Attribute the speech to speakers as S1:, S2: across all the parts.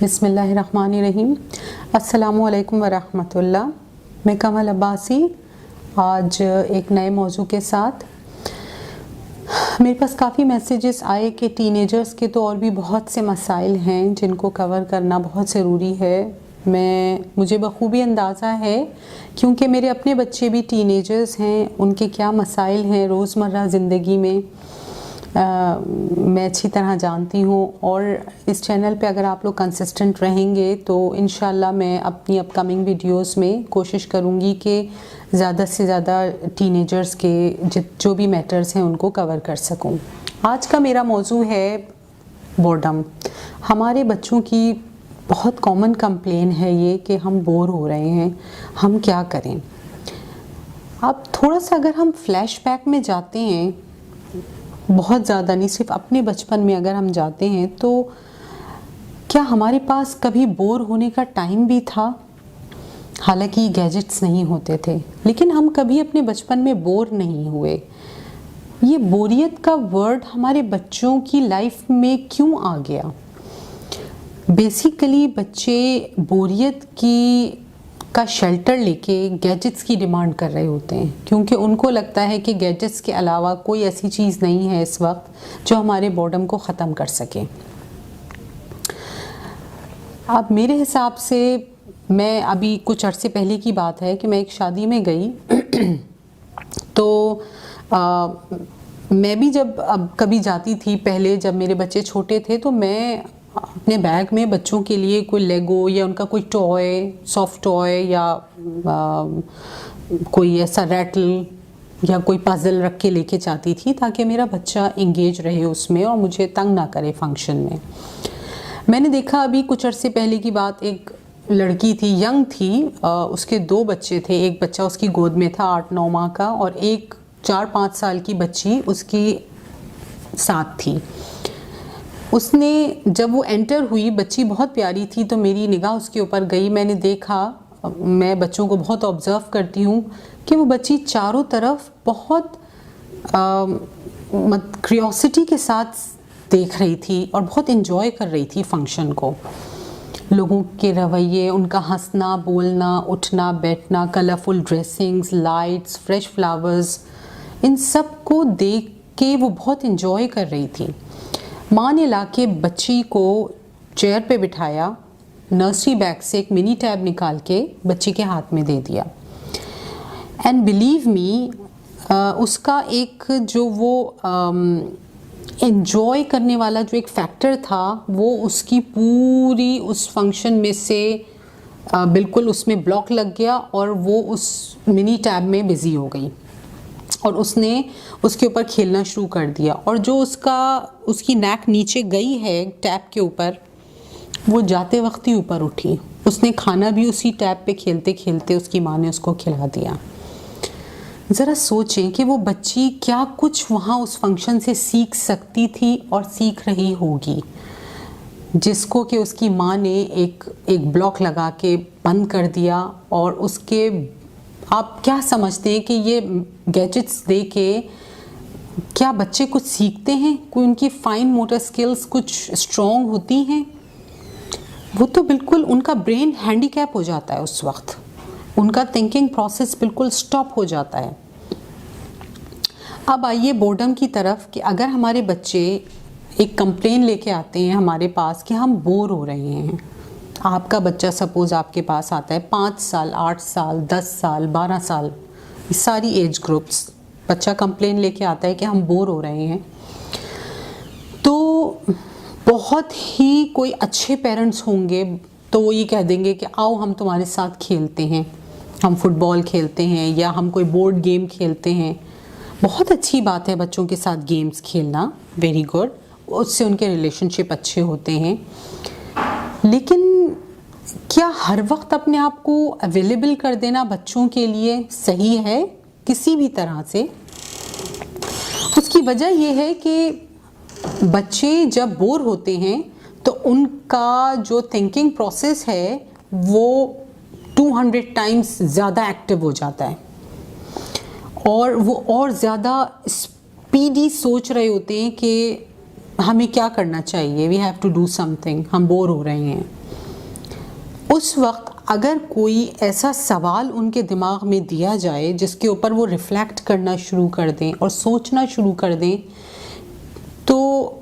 S1: बिस्मिल्लाहिर्रहमानिर्रहीम। अस्सलामुअलैकुम वरहमतुल्लाह। मैं कमल अब्बासी आज एक नए मौजू के साथ। मेरे पास काफ़ी मैसेजेस आए कि टीनेजर्स के तो और भी बहुत से मसाइल हैं जिनको कवर करना बहुत ज़रूरी है। मुझे बखूबी अंदाज़ा है क्योंकि मेरे अपने बच्चे भी टीनेजर्स हैं, उनके क्या मसाइल हैं रोज़मर्रा ज़िंदगी में मैं अच्छी तरह जानती हूँ। और इस चैनल पे अगर आप लोग कंसिस्टेंट रहेंगे तो इंशाल्लाह मैं अपनी अपकमिंग वीडियोस में कोशिश करूँगी कि ज़्यादा से ज़्यादा टीनेजर्स के जो भी मैटर्स हैं उनको कवर कर सकूँ। आज का मेरा मौजू है बोर्डम। हमारे बच्चों की बहुत कॉमन कंप्लेन है ये कि हम बोर हो रहे हैं, हम क्या करें। अब थोड़ा सा अगर हम फ्लैशबैक में जाते हैं, बहुत ज़्यादा नहीं, सिर्फ अपने बचपन में अगर हम जाते हैं तो क्या हमारे पास कभी बोर होने का टाइम भी था? हालांकि गैजेट्स नहीं होते थे, लेकिन हम कभी अपने बचपन में बोर नहीं हुए। ये बोरियत का वर्ड हमारे बच्चों की लाइफ में क्यों आ गया? बेसिकली बच्चे बोरियत का शेल्टर लेके गैजेट्स की डिमांड कर रहे होते हैं, क्योंकि उनको लगता है कि गैजेट्स के अलावा कोई ऐसी चीज़ नहीं है इस वक्त जो हमारे बोर्डम को ख़त्म कर सके। अब मेरे हिसाब से, मैं अभी कुछ अरसे पहले की बात है कि मैं एक शादी में गई तो मैं भी जब कभी जाती थी पहले, जब मेरे बच्चे छोटे थे, तो मैं अपने बैग में बच्चों के लिए कोई लेगो या उनका कोई टॉय, सॉफ्ट टॉय या कोई ऐसा रैटल या कोई पजल रख के लेके जाती थी ताकि मेरा बच्चा इंगेज रहे उसमें और मुझे तंग ना करे फंक्शन में। मैंने देखा अभी कुछ अरसे पहले की बात, एक लड़की थी, यंग थी, उसके 2 बच्चे थे। एक बच्चा उसकी गोद में था 8-9 माह का और एक 4-5 साल की बच्ची उसकी साथ थी। उसने जब वो एंटर हुई, बच्ची बहुत प्यारी थी, तो मेरी निगाह उसके ऊपर गई। मैंने देखा, मैं बच्चों को बहुत ऑब्ज़र्व करती हूँ कि वो बच्ची चारों तरफ बहुत क्यूरियोसिटी के साथ देख रही थी और बहुत एंजॉय कर रही थी फंक्शन को। लोगों के रवैये, उनका हंसना, बोलना, उठना, बैठना, colourful dressings, lights, fresh flowers, इन सब को देख के वो बहुत एंजॉय कर रही थी। माँ ने लाके बच्ची को चेयर पे बिठाया, नर्सरी बैग से एक मिनी टैब निकाल के बच्ची के हाथ में दे दिया। एंड बिलीव मी, उसका एक जो वो एंजॉय करने वाला जो एक फैक्टर था, वो उसकी पूरी उस फंक्शन में से बिल्कुल उसमें ब्लॉक लग गया और वो उस मिनी टैब में बिज़ी हो गई और उसने उसके ऊपर खेलना शुरू कर दिया। और जो उसकी नैक नीचे गई है टैप के ऊपर, वो जाते वक्त ही ऊपर उठी। उसने खाना भी उसी टैप पे खेलते खेलते उसकी माँ ने उसको खिला दिया। ज़रा सोचें कि वो बच्ची क्या कुछ वहाँ उस फंक्शन से सीख सकती थी और सीख रही होगी, जिसको कि उसकी माँ ने एक ब्लॉक लगा के बंद कर दिया। और उसके आप क्या समझते हैं कि ये गैजेट्स दे के क्या बच्चे कुछ सीखते हैं? कोई उनकी फाइन मोटर स्किल्स कुछ स्ट्रॉन्ग होती हैं? वो तो बिल्कुल उनका ब्रेन हैंडीकैप हो जाता है उस वक्त, उनका थिंकिंग प्रोसेस बिल्कुल स्टॉप हो जाता है। अब आइए बोर्डम की तरफ कि अगर हमारे बच्चे एक कंप्लेन लेके आते हैं हमारे पास कि हम बोर हो रहे हैं। आपका बच्चा सपोज़ आपके पास आता है 5 साल, 8 साल, 10 साल, 12 साल, ये सारी एज ग्रुप्स, बच्चा कंप्लेन लेके आता है कि हम बोर हो रहे हैं। तो बहुत ही कोई अच्छे पेरेंट्स होंगे तो वो ये कह देंगे कि आओ हम तुम्हारे साथ खेलते हैं, हम फुटबॉल खेलते हैं या हम कोई बोर्ड गेम खेलते हैं। बहुत अच्छी बात है बच्चों के साथ गेम्स खेलना, वेरी गुड, उससे उनके रिलेशनशिप अच्छे होते हैं। लेकिन क्या हर वक्त अपने आप को अवेलेबल कर देना बच्चों के लिए सही है किसी भी तरह से? उसकी वजह यह है कि बच्चे जब बोर होते हैं तो उनका जो थिंकिंग प्रोसेस है वो 200 टाइम्स ज़्यादा एक्टिव हो जाता है और वो और ज़्यादा स्पीडी सोच रहे होते हैं कि हमें क्या करना चाहिए, we have to do something, हम बोर हो रहे हैं। उस वक्त अगर कोई ऐसा सवाल उनके दिमाग में दिया जाए जिसके ऊपर वो रिफ्लेक्ट करना शुरू कर दें और सोचना शुरू कर दें, तो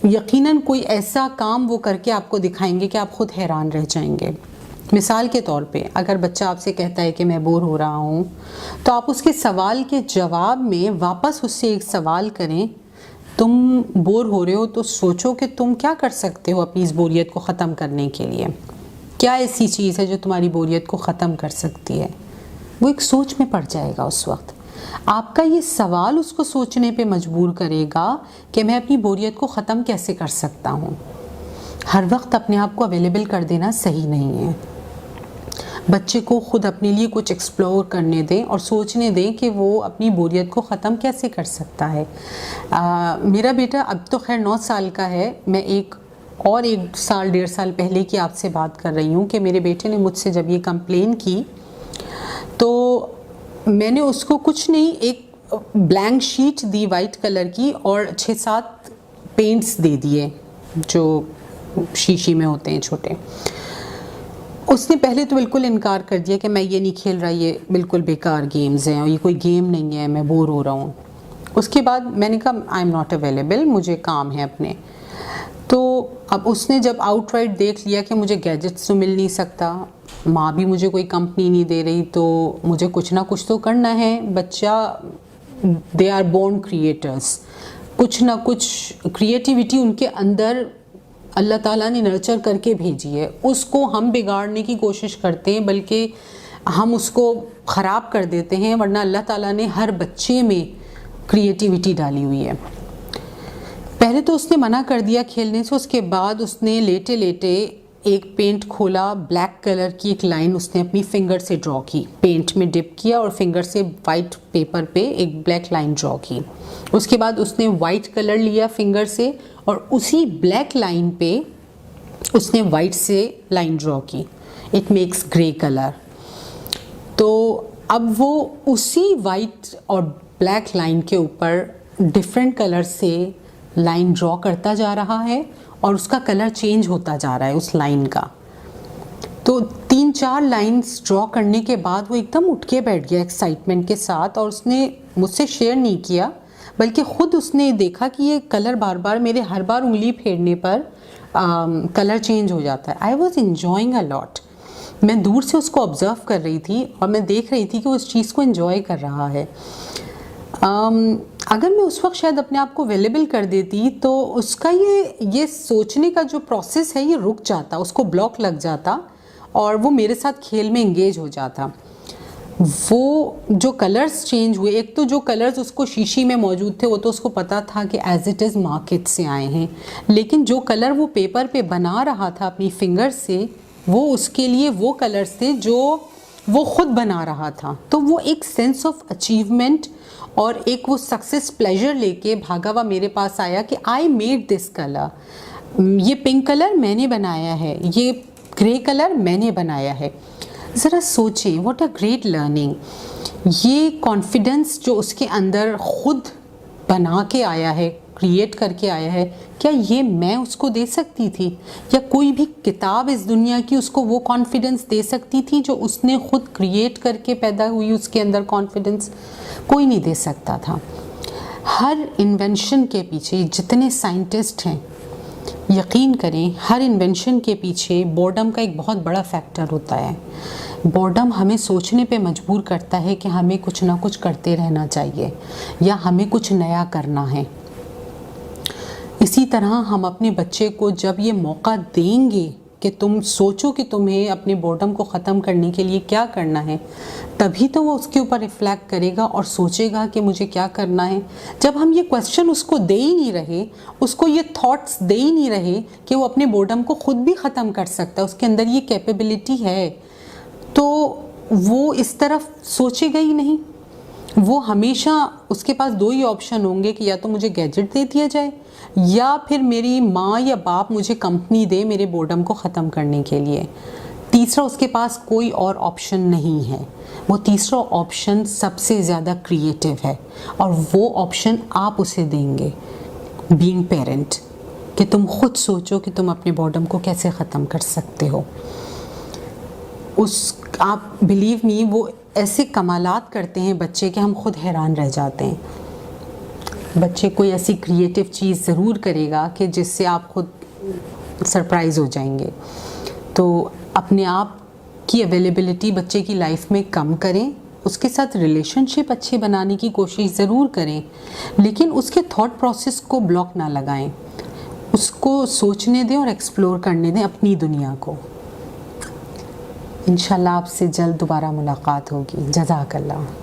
S1: यकीनन कोई ऐसा काम वो करके आपको दिखाएंगे कि आप खुद हैरान रह जाएंगे। मिसाल के तौर पे अगर बच्चा आपसे कहता है कि मैं बोर हो रहा हूँ, तो आप उसके सवाल के जवाब में वापस उससे एक सवाल करें, तुम बोर हो रहे हो तो सोचो कि तुम क्या कर सकते हो अपनी इस बोरियत को ख़त्म करने के लिए। क्या ऐसी चीज़ है जो तुम्हारी बोरियत को ख़त्म कर सकती है? वो एक सोच में पड़ जाएगा। उस वक्त आपका ये सवाल उसको सोचने पे मजबूर करेगा कि मैं अपनी बोरियत को ख़त्म कैसे कर सकता हूँ। हर वक्त अपने आप को अवेलेबल कर देना सही नहीं है। बच्चे को खुद अपने लिए कुछ एक्सप्लोर करने दें और सोचने दें कि वो अपनी बोरियत को ख़त्म कैसे कर सकता है। मेरा बेटा अब तो खैर 9 साल का है। मैं एक साल 1.5 साल पहले की आपसे बात कर रही हूँ कि मेरे बेटे ने मुझसे जब ये कंप्लेन की, तो मैंने उसको कुछ नहीं, एक blank sheet the white colour की और 6-7 पेंट्स दे दिए जो शीशी में होते हैं छोटे। उसने पहले तो बिल्कुल इनकार कर दिया कि मैं ये नहीं खेल रहा, ये बिल्कुल बेकार गेम्स हैं और ये कोई गेम नहीं है, मैं बोर हो रहा हूँ। उसके बाद मैंने कहा आई एम नॉट अवेलेबल, मुझे काम है अपने। तो अब उसने जब आउटराइट देख लिया कि मुझे गैजेट्स तो मिल नहीं सकता, माँ भी मुझे कोई कंपनी नहीं दे रही, तो मुझे कुछ ना कुछ तो करना है। बच्चा, दे आर बोर्न क्रिएटर्स, कुछ ना कुछ क्रिएटिविटी उनके अंदर अल्लाह ताला ने नर्चर करके भेजी है। उसको हम बिगाड़ने की कोशिश करते हैं, बल्कि हम उसको ख़राब कर देते हैं, वरना अल्लाह ताला ने हर बच्चे में क्रिएटिविटी डाली हुई है। पहले तो उसने मना कर दिया खेलने से। उसके बाद उसने लेटे लेटे एक पेंट खोला, ब्लैक कलर की एक लाइन उसने अपनी फिंगर से ड्रॉ की, पेंट में डिप किया और फिंगर से वाइट पेपर पे एक ब्लैक लाइन ड्रॉ की। उसके बाद उसने वाइट कलर लिया फिंगर से और उसी ब्लैक लाइन पे उसने वाइट से लाइन ड्रॉ की। It makes grey colour. तो अब वो उसी वाइट और ब्लैक लाइन के ऊपर डिफरेंट कलर से लाइन ड्रॉ करता जा रहा है और उसका कलर चेंज होता जा रहा है उस लाइन का। तो 3-4 लाइंस ड्रॉ करने के बाद वो एकदम उठ के बैठ गया एक्साइटमेंट के साथ, और उसने मुझसे शेयर नहीं किया, बल्कि ख़ुद उसने देखा कि ये कलर बार बार मेरे हर बार उंगली फेरने पर कलर चेंज हो जाता है। I was enjoying a lot. मैं दूर से उसको ऑब्ज़र्व कर रही थी और मैं देख रही थी कि वो उस चीज़ को इन्जॉय कर रहा है। अगर मैं उस वक्त शायद अपने आप को अवेलेबल कर देती तो उसका ये सोचने का जो प्रोसेस है ये रुक जाता, उसको ब्लॉक लग जाता और वो मेरे साथ खेल में इंगेज हो जाता। वो जो कलर्स चेंज हुए, एक तो जो कलर्स उसको शीशी में मौजूद थे वो तो उसको पता था कि एज इट इज़ मार्केट से आए हैं, लेकिन जो कलर वो पेपर पे बना रहा था अपनी फिंगर से, वो उसके लिए वो कलर्स थे जो वो खुद बना रहा था। तो वो एक सेंस ऑफ अचीवमेंट और एक वो सक्सेस प्लेजर लेके भागा हुआ मेरे पास आया कि आई मेड दिस कलर, ये पिंक कलर मैंने बनाया है, ये ग्रे कलर मैंने बनाया है। ज़रा सोचें, व्हाट अ ग्रेट लर्निंग। ये कॉन्फिडेंस जो उसके अंदर खुद बना के आया है, क्रिएट करके आया है, क्या ये मैं उसको दे सकती थी? या कोई भी किताब इस दुनिया की उसको वो कॉन्फिडेंस दे सकती थी जो उसने खुद क्रिएट करके पैदा हुई उसके अंदर कॉन्फिडेंस? कोई नहीं दे सकता था। हर इन्वेंशन के पीछे जितने साइंटिस्ट हैं, यकीन करें हर इन्वेंशन के पीछे बोर्डम का एक बहुत बड़ा फैक्टर होता है। बोर्डम हमें सोचने पे मजबूर करता है कि हमें कुछ ना कुछ करते रहना चाहिए या हमें कुछ नया करना है। इसी तरह हम अपने बच्चे को जब ये मौका देंगे कि तुम सोचो कि तुम्हें अपने बोर्डम को ख़त्म करने के लिए क्या करना है, तभी तो वो उसके ऊपर रिफ्लेक्ट करेगा और सोचेगा कि मुझे क्या करना है। जब हम ये क्वेश्चन उसको दे ही नहीं रहे, उसको ये थॉट्स दे ही नहीं रहे कि वो अपने बोर्डम को ख़ुद भी ख़त्म कर सकता है, उसके अंदर ये कैपेबिलिटी है, तो वो इस तरफ सोचेगा ही नहीं। वो हमेशा, उसके पास 2 ही ऑप्शन होंगे कि या तो मुझे गैजेट दे दिया जाए या फिर मेरी माँ या बाप मुझे कंपनी दे मेरे बोर्डम को ख़त्म करने के लिए। तीसरा उसके पास कोई और ऑप्शन नहीं है। वो तीसरा ऑप्शन सबसे ज़्यादा क्रिएटिव है और वो ऑप्शन आप उसे देंगे बीइंग पेरेंट, कि तुम खुद सोचो कि तुम अपने बोर्डम को कैसे ख़त्म कर सकते हो। आप बिलीव मी, वो ऐसे कमालात करते हैं बच्चे कि हम खुद हैरान रह जाते हैं। बच्चे कोई ऐसी क्रिएटिव चीज़ ज़रूर करेगा कि जिससे आप खुद सरप्राइज़ हो जाएंगे। तो अपने आप की अवेलेबिलिटी बच्चे की लाइफ में कम करें, उसके साथ रिलेशनशिप अच्छे बनाने की कोशिश ज़रूर करें, लेकिन उसके थॉट प्रोसेस को ब्लॉक ना लगाएं, उसको सोचने दें और एक्सप्लोर करने दें अपनी दुनिया को। इंशाल्लाह आपसे जल्द दोबारा मुलाकात होगी। जज़ाकल्लाह।